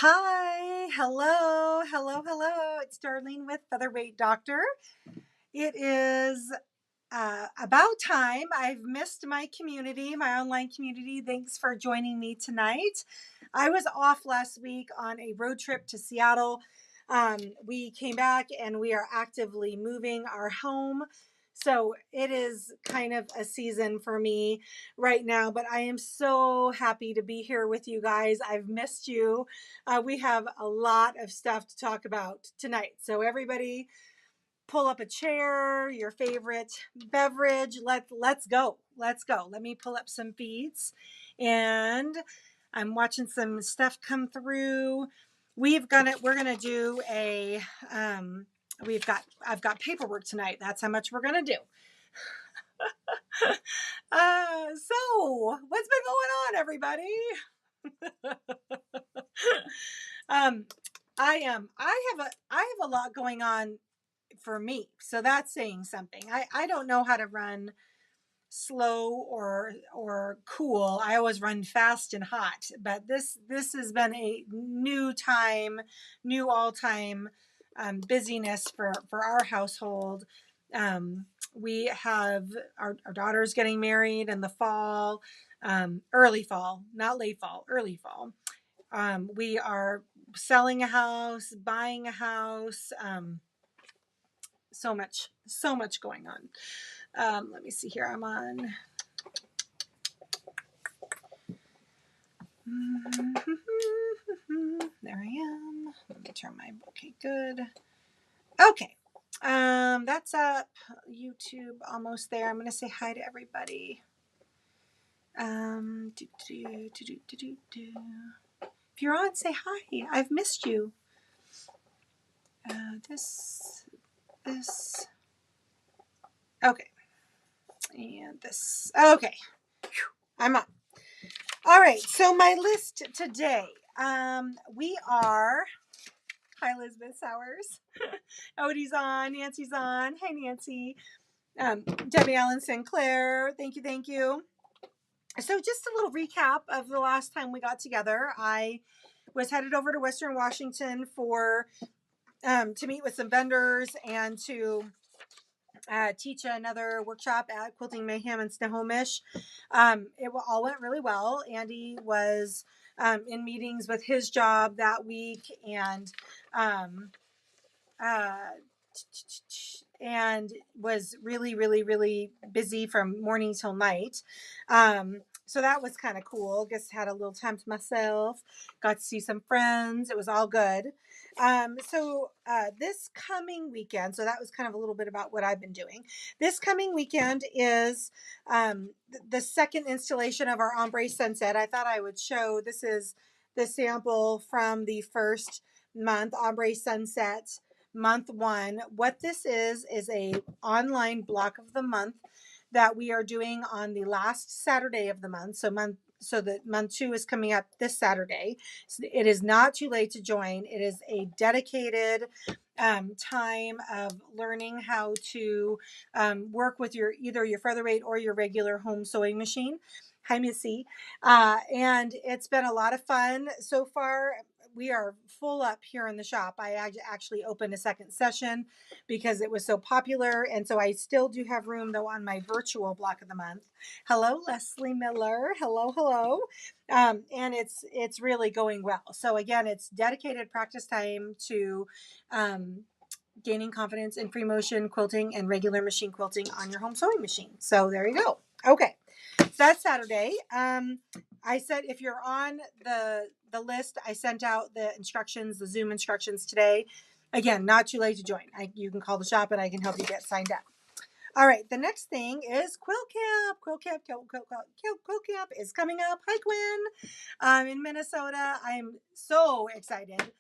Hi, hello. It's Darlene with Featherweight Doctor. It is about time. I've missed my community, my online community. Thanks for joining me tonight. I was off last week on a road trip to Seattle. We came back and we are actively moving our home. So it is kind of a season for me right now, but I am so happy to be here with you guys. I've missed you. We have a lot of stuff to talk about tonight. So everybody pull up a chair, your favorite beverage. Let's go. Let's go. Let me pull up some feeds. And I'm watching some stuff come through. We're gonna do a I've got paperwork tonight. That's how much we're gonna do. So what's been going on, everybody? um I have a lot going on for me. So that's saying something. I don't know how to run slow or cool. I always run fast and hot. But this has been a new all time busyness for our household. We have our daughter's getting married in the fall, early fall, not late fall, early fall. We are selling a house, buying a house. So much going on. Let me see here. I'm on. There I am. Let me turn my. Okay, good. Okay. That's up. YouTube almost there. I'm gonna say hi to everybody. If you're on, say hi. I've missed you. This. Okay. And this. Okay. I'm on. All right. So my list today. We are. Hi, Elizabeth Sowers. Odie's on. Nancy's on. Hi, Nancy. Debbie Allen Sinclair. Thank you. So just a little recap of the last time we got together. I was headed over to Western Washington for to meet with some vendors and to teach another workshop at Quilting Mayhem in Snohomish. It all went really well. Andy was in meetings with his job that week and and was really busy from morning till night. So that was kind of cool. Just had a little time to myself, got to see some friends. It was all good. So this coming weekend, so that was kind of a little bit about what I've been doing. This coming weekend is the second installation of our Ombre Sunset. I thought I would show, this is the sample from the first month, Ombre Sunset month 1. What this is a online block of the month that we are doing on the last Saturday of the month. So the month 2 is coming up this Saturday. So it is not too late to join. It is a dedicated time of learning how to work with either your featherweight or your regular home sewing machine. Hi, Missy. And it's been a lot of fun so far. We are full up here in the shop. I actually opened a second session because it was so popular. And so I still do have room, though, on my virtual block of the month. Hello, Leslie Miller. Hello. And it's really going well. So again, it's dedicated practice time to gaining confidence in free motion quilting and regular machine quilting on your home sewing machine. So there you go. Okay. So that's Saturday. I said if you're on the list, I sent out the instructions, the Zoom instructions today. Again, not too late to join. You can call the shop and I can help you get signed up. All right, the next thing is Quilt Camp. Quilt Camp is coming up. Hi, Quinn. In Minnesota. I'm so excited.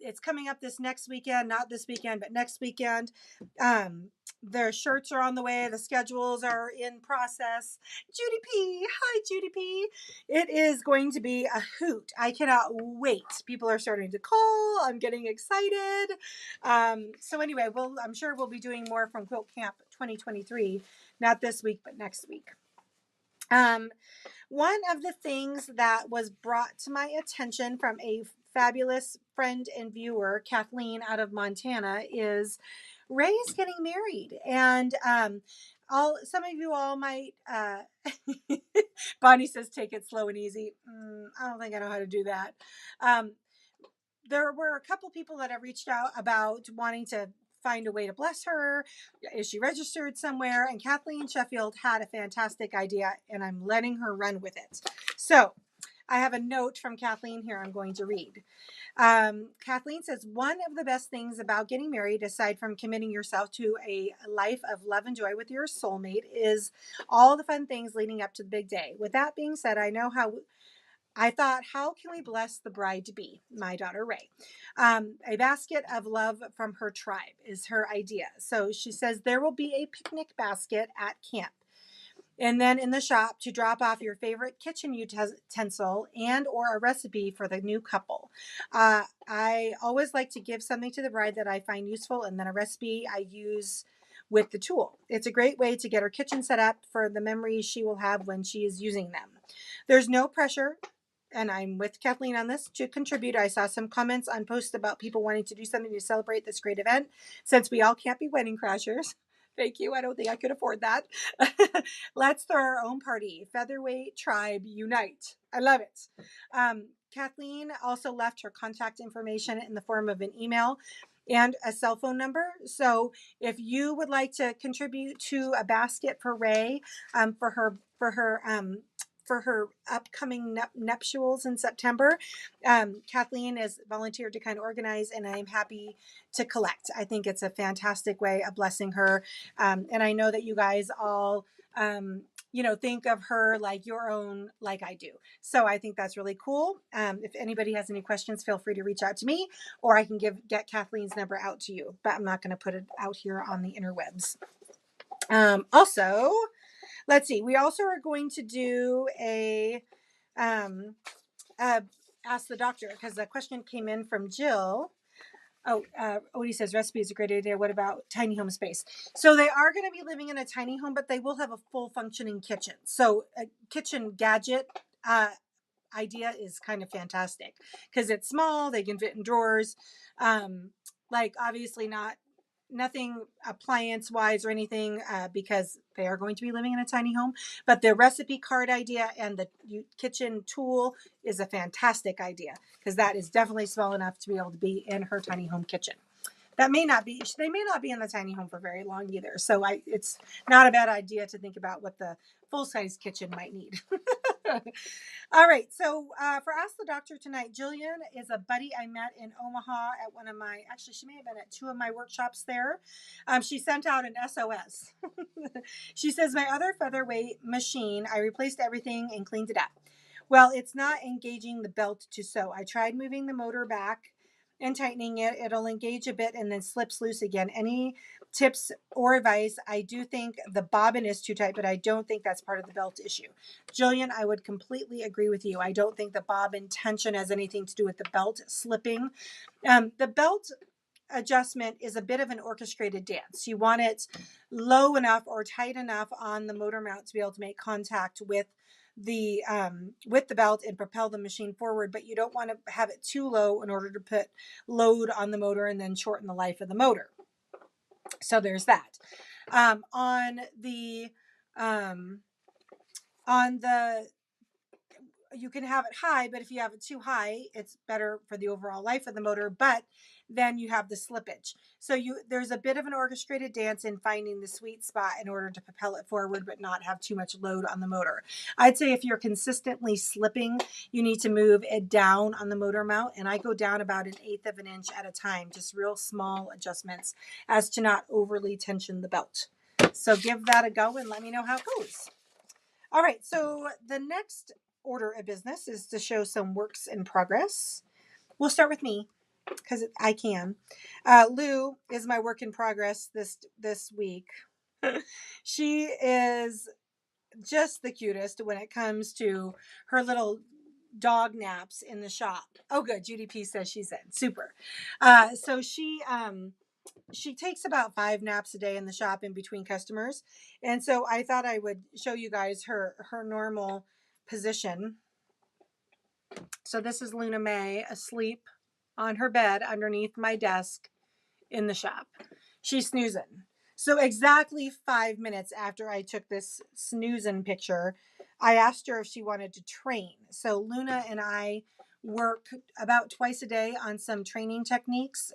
It's coming up this next weekend, not this weekend, but next weekend. Their shirts are on the way. The schedules are in process. Judy P. Hi, Judy P. It is going to be a hoot. I cannot wait. People are starting to call. I'm getting excited. So anyway, I'm sure we'll be doing more from Quilt Camp 2023. Not this week, but next week. One of the things that was brought to my attention from a fabulous friend and viewer, Kathleen out of Montana, is Ray is getting married. And some of you all might, Bonnie says, take it slow and easy. I don't think I know how to do that. There were a couple people that have reached out about wanting to find a way to bless her. Is she registered somewhere? And Kathleen Sheffield had a fantastic idea, and I'm letting her run with it. So I have a note from Kathleen here I'm going to read. Kathleen says, one of the best things about getting married, aside from committing yourself to a life of love and joy with your soulmate, is all the fun things leading up to the big day. With that being said, I thought, how can we bless the bride-to-be, my daughter Ray? A basket of love from her tribe is her idea. So she says there will be a picnic basket at camp. And then in the shop to drop off your favorite kitchen utensil and or a recipe for the new couple. I always like to give something to the bride that I find useful, and then a recipe I use with the tool. It's a great way to get her kitchen set up for the memories she will have when she is using them. There's no pressure, and I'm with Kathleen on this, to contribute. I saw some comments on posts about people wanting to do something to celebrate this great event. Since we all can't be wedding crashers, thank you, I don't think I could afford that. Let's throw our own party. Featherweight Tribe Unite. I love it. Kathleen also left her contact information in the form of an email and a cell phone number. So if you would like to contribute to a basket for Ray, for her upcoming nuptials in September, Kathleen has volunteered to kind of organize, and I'm happy to collect. I think it's a fantastic way of blessing her. And I know that you guys all, think of her like your own, like I do. So I think that's really cool. If anybody has any questions, feel free to reach out to me, or I can get Kathleen's number out to you, but I'm not going to put it out here on the interwebs. Also, let's see. We also are going to do a ask the doctor, because the question came in from Jill. Odie says recipe is a great idea. What about tiny home space? So they are going to be living in a tiny home, but they will have a full functioning kitchen. So a kitchen gadget idea is kind of fantastic because it's small. They can fit in drawers. Obviously nothing appliance wise or anything, because they are going to be living in a tiny home, but the recipe card idea and the kitchen tool is a fantastic idea, because that is definitely small enough to be able to be in her tiny home kitchen. They may not be in the tiny home for very long either. So it's not a bad idea to think about what the full size kitchen might need. All right. So for Ask the Doctor tonight, Jillian is a buddy I met in Omaha at actually she may have been at two of my workshops there. She sent out an SOS. She says, my other featherweight machine, I replaced everything and cleaned it up. Well, it's not engaging the belt to sew. I tried moving the motor back and tightening it. It'll engage a bit and then slips loose again. Any tips or advice? I do think the bobbin is too tight, but I don't think that's part of the belt issue. Jillian, I would completely agree with you. I don't think the bobbin tension has anything to do with the belt slipping. The belt adjustment is a bit of an orchestrated dance. You want it low enough or tight enough on the motor mount to be able to make contact with the belt and propel the machine forward, but you don't want to have it too low in order to put load on the motor and then shorten the life of the motor. So there's that. You can have it high, but if you have it too high, it's better for the overall life of the motor, but then you have the slippage. So there's a bit of an orchestrated dance in finding the sweet spot in order to propel it forward, but not have too much load on the motor. I'd say if you're consistently slipping, you need to move it down on the motor mount. And I go down about 1/8 of an inch at a time, just real small adjustments as to not overly tension the belt. So give that a go and let me know how it goes. All right. So the next order of business is to show some works in progress. We'll start with me because I can. Lou is my work in progress this week. She is just the cutest when it comes to her little dog naps in the shop. Oh, good. Judy P says she's in. Super. So she takes about 5 naps a day in the shop in between customers. And so I thought I would show you guys her normal position. So this is Luna May asleep on her bed underneath my desk in the shop. She's snoozing. So exactly 5 minutes after I took this snoozing picture, I asked her if she wanted to train. So Luna and I work about twice a day on some training techniques.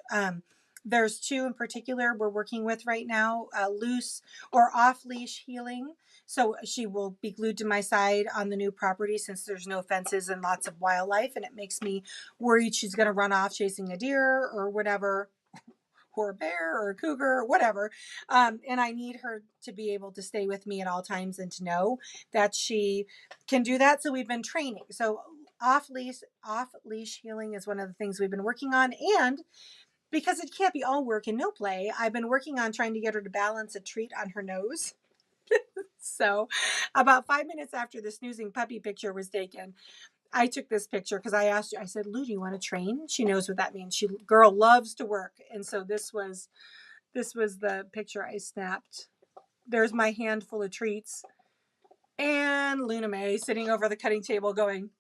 There's two in particular we're working with right now, loose or off leash healing. So she will be glued to my side on the new property since there's no fences and lots of wildlife. And it makes me worried she's going to run off chasing a deer or whatever, or a bear or a cougar or whatever. And I need her to be able to stay with me at all times and to know that she can do that. So we've been training. So off leash healing is one of the things we've been working on. And because it can't be all work and no play, I've been working on trying to get her to balance a treat on her nose. So about 5 minutes after the snoozing puppy picture was taken, I took this picture because I asked her, I said, Lou, do you want to train? She knows what that means. Girl loves to work. And so this was the picture I snapped. There's my handful of treats. And Luna May sitting over the cutting table going,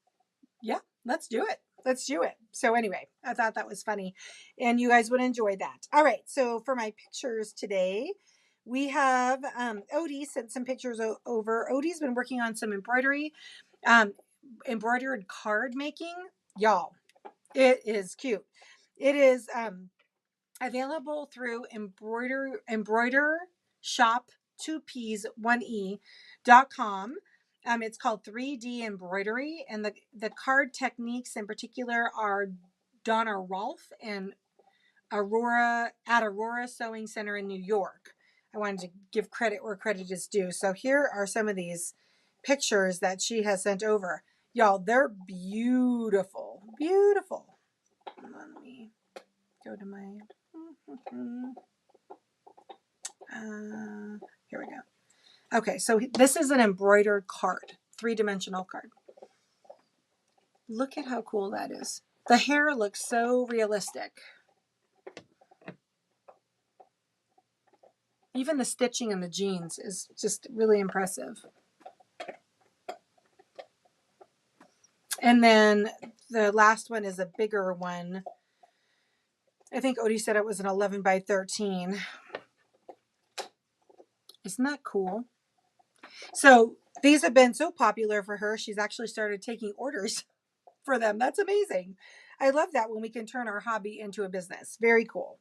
yeah, let's do it. Let's do it. So anyway, I thought that was funny and you guys would enjoy that. All right. So for my pictures today, we have Odie sent some pictures over. Odie's been working on some embroidery, embroidered card making. Y'all, it is cute. It is available through embroider shop 2ps1e.com. It's called 3D embroidery, and the card techniques in particular are Donna Rolfe and Aurora Sewing Center in New York. I wanted to give credit where credit is due. So here are some of these pictures that she has sent over. Y'all, they're beautiful. Beautiful. Let me go to my... here we go. Okay, so this is an embroidered card, 3-dimensional card. Look at how cool that is. The hair looks so realistic. Even the stitching in the jeans is just really impressive. And then the last one is a bigger one. I think Odie said it was an 11 by 13. Isn't that cool? So these have been so popular for her, she's actually started taking orders for them. That's amazing. I love that when we can turn our hobby into a business. Very cool.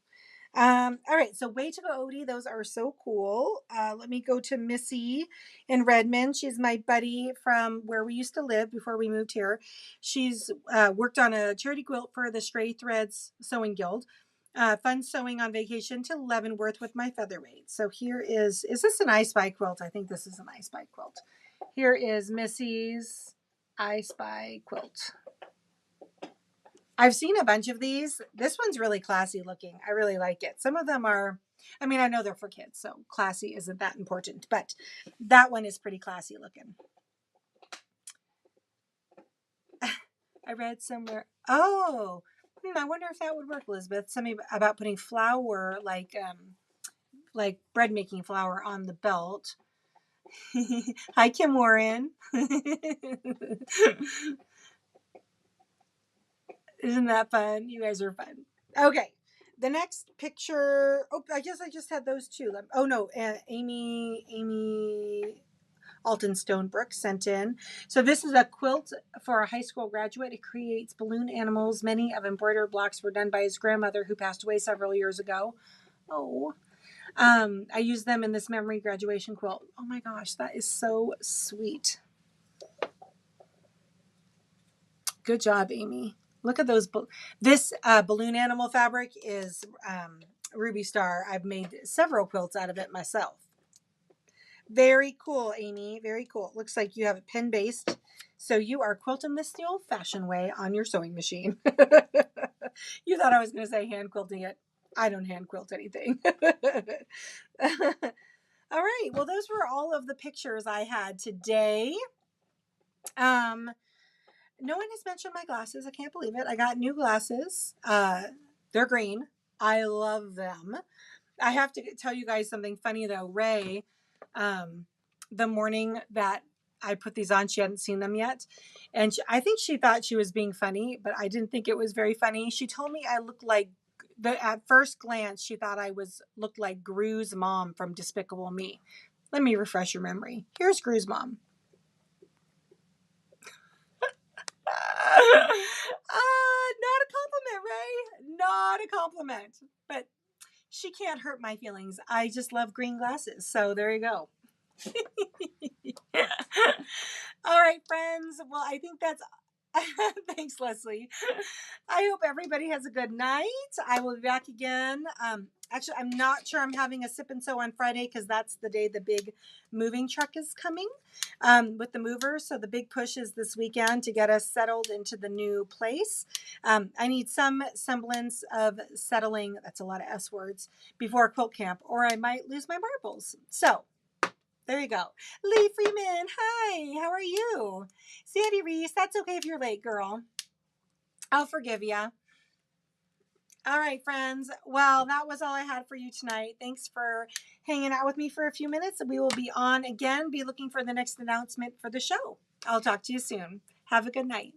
All right, so way to go, Odie. Those are so cool. Let me go to Missy in Redmond. She's my buddy from where we used to live before we moved here. She's worked on a charity quilt for the Stray Threads Sewing Guild. Fun sewing on vacation to Leavenworth with my featherweight. So here is this an I Spy quilt? I think this is an I Spy quilt. Here is Missy's I Spy quilt. I've seen a bunch of these. This one's really classy looking. I really like it. Some of them are, I mean, I know they're for kids, so classy isn't that important, but that one is pretty classy looking. I read somewhere, I wonder if that would work, Elizabeth. Something about putting flour, like bread making flour on the belt. Hi, Kim Warren. Isn't that fun? You guys are fun. Okay. The next picture. Oh, I guess I just had those two. Oh no, Amy Alton Stonebrook sent in. So this is a quilt for a high school graduate. It creates balloon animals. Many of embroidered blocks were done by his grandmother who passed away several years ago. Oh. I used them in this memory graduation quilt. Oh my gosh, that is so sweet. Good job, Amy. Look at those. This balloon animal fabric is Ruby Star. I've made several quilts out of it myself. Very cool, Amy. Very cool. Looks like you have it pin based. So you are quilting this the old fashioned way on your sewing machine. You thought I was going to say hand quilting it. I don't hand quilt anything. All right. Well, those were all of the pictures I had today. No one has mentioned my glasses. I can't believe it. I got new glasses. They're green. I love them. I have to tell you guys something funny though. Ray, the morning that I put these on. She hadn't seen them yet. And I think she thought she was being funny, but I didn't think it was very funny. She told me I looked like, at first glance, she thought I looked like Gru's mom from Despicable Me. Let me refresh your memory. Here's Gru's mom. Not a compliment, Ray. Not a compliment. But she can't hurt my feelings. I just love green glasses. So there you go. All right, friends. Well, I think that's thanks, Leslie. I hope everybody has a good night. I will be back again. Actually, I'm not sure I'm having a sip and sew on Friday because that's the day the big moving truck is coming with the movers. So the big push is this weekend to get us settled into the new place. I need some semblance of settling. That's a lot of S words before Quilt Camp, or I might lose my marbles. So there you go. Lee Freeman, hi, how are you? Sandy Reese, that's okay if you're late, girl. I'll forgive you. All right, friends. Well, that was all I had for you tonight. Thanks for hanging out with me for a few minutes. We will be on again. Be looking for the next announcement for the show. I'll talk to you soon. Have a good night.